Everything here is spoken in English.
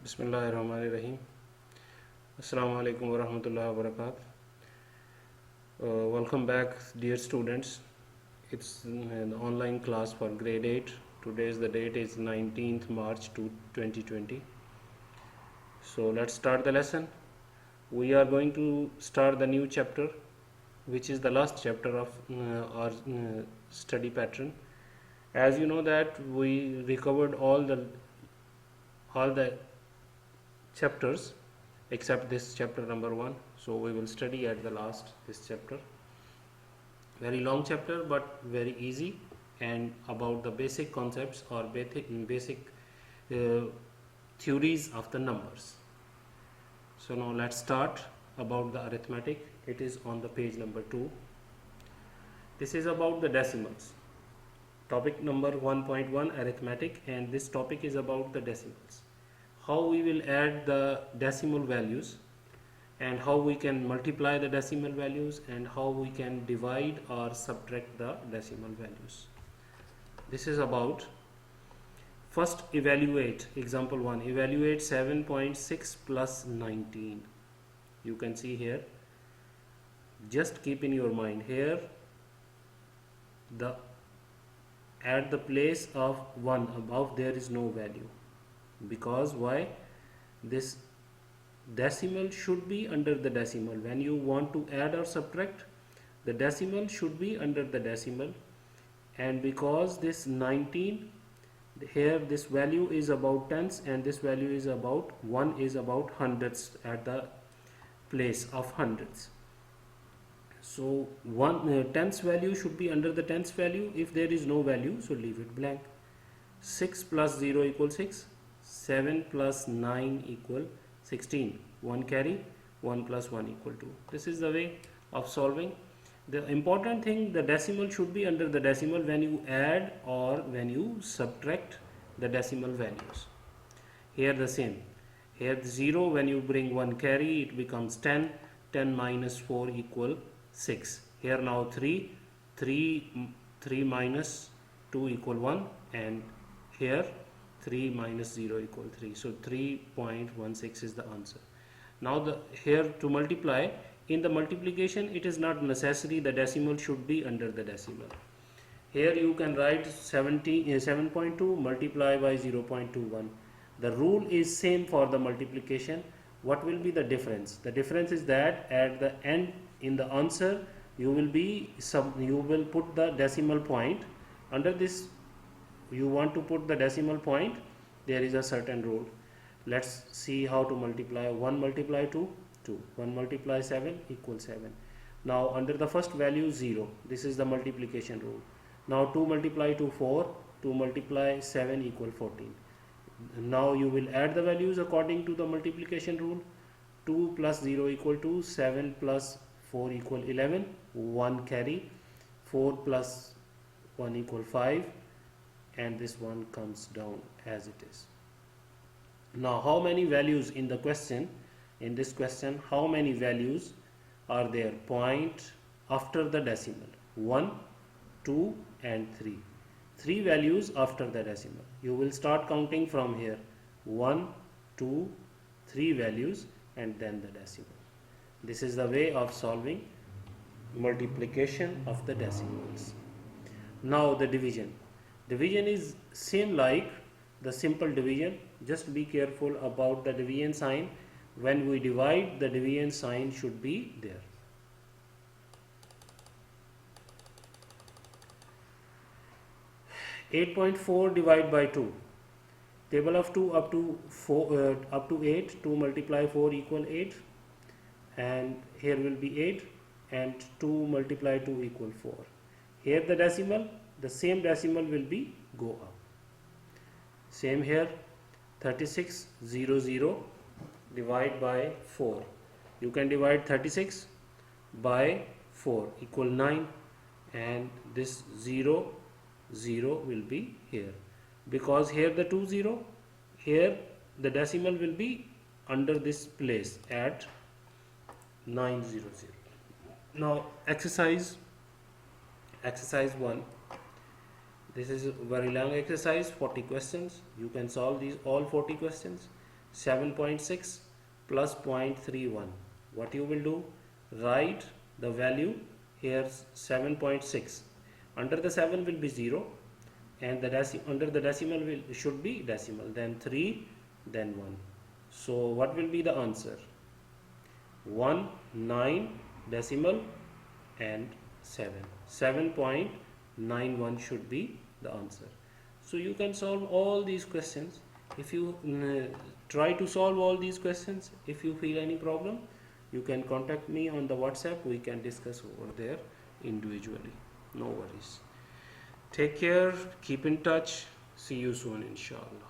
Bismillahirrahmanirrahim. Assalamu alaikum wa rahmatullahi wa barakatuh. Welcome back, dear students. It's an online class for grade 8. Today's the date is 19th March 2020. So let's start the lesson. We are going to start the new chapter, which is the last chapter of our study pattern. As you know that we recovered all the chapters except this chapter number 1, so we will study at the last this chapter. Very long chapter but very easy, and about the basic concepts or basic theories of the numbers. So now let's start about the arithmetic. It is on the page number 2. This is about the decimals. Topic number 1.1 arithmetic, and this topic is about the decimals. How we will add the decimal values, and how we can multiply the decimal values, and how we can divide or subtract the decimal values. This is about, first evaluate. Example 1, evaluate 7.6 plus 19. You can see here, just keep in your mind here, the at the place of 1 above there is no value, because why? This decimal should be under the decimal. When you want to add or subtract, the decimal should be under the decimal, and because this 19 here, this value is about tens and this value is about 1 is about hundreds at the place of hundreds. So tens value should be under the tens value. If there is no value, so leave it blank. 6 plus 0 equals 6. 7 plus 9 equal 16. 1 carry, 1 plus 1 equal 2. This is the way of solving. The important thing, the decimal should be under the decimal when you add or when you subtract the decimal values. Here the same. Here the 0, when you bring 1 carry, it becomes 10. 10 minus 4 equal 6. Here now 3 minus 2 equal 1, and here 3 minus 0 equal 3. So 3.16 is the answer. Now here to multiply, in the multiplication it is not necessary the decimal should be under the decimal. Here you can write 7.2 multiply by 0.21. The rule is same for the multiplication. What will be the difference? The difference is that at the end in the answer you will put the decimal point. Under this you want to put the decimal point, there is a certain rule. Let's see how to multiply. 1 multiply 2, 2. 1 multiply 7 equals 7. Now under the first value 0, this is the multiplication rule. Now 2 multiply 2, 4. 2 multiply 7 equal 14. Now you will add the values according to the multiplication rule. 2 plus 0 equal 2, 7 plus 4 equal 11, 1 carry, 4 plus 1 equal 5, and this one comes down as it is. Now how many values in the question? In this question, how many values are there? Point after the decimal. 1, 2 and 3. 3 values after the decimal. You will start counting from here. 1, 2, 3 values and then the decimal. This is the way of solving multiplication of the decimals. Now the division. Division is same like the simple division. Just be careful about the division sign. When we divide, the division sign should be there. (8.4) divide by 2. Table of 2 up to 4 up to 8. 2 multiply 4 equal 8, and here will be 8, and 2 multiply 2 equal 4. Here the decimal, the same decimal will be go up. Same here, 3600 divide by 4. You can divide 36 by 4 equal 9, and this 0 will be here, because here the 20, here the decimal will be under this place at 900. Now exercise 1. This is a very long exercise, 40 questions. You can solve these all 40 questions. 7.6 plus 0.31. What you will do? Write the value here 7.6. Under the 7 will be 0 and the under the decimal should be decimal, then 3, then 1. So what will be the answer? 1, 9, decimal and 7. 7.91 should be the answer. So you can solve all these questions. If you try to solve all these questions, if you feel any problem, you can contact me on the WhatsApp. We can discuss over there individually. No worries. Take care, keep in touch. See you soon, inshallah.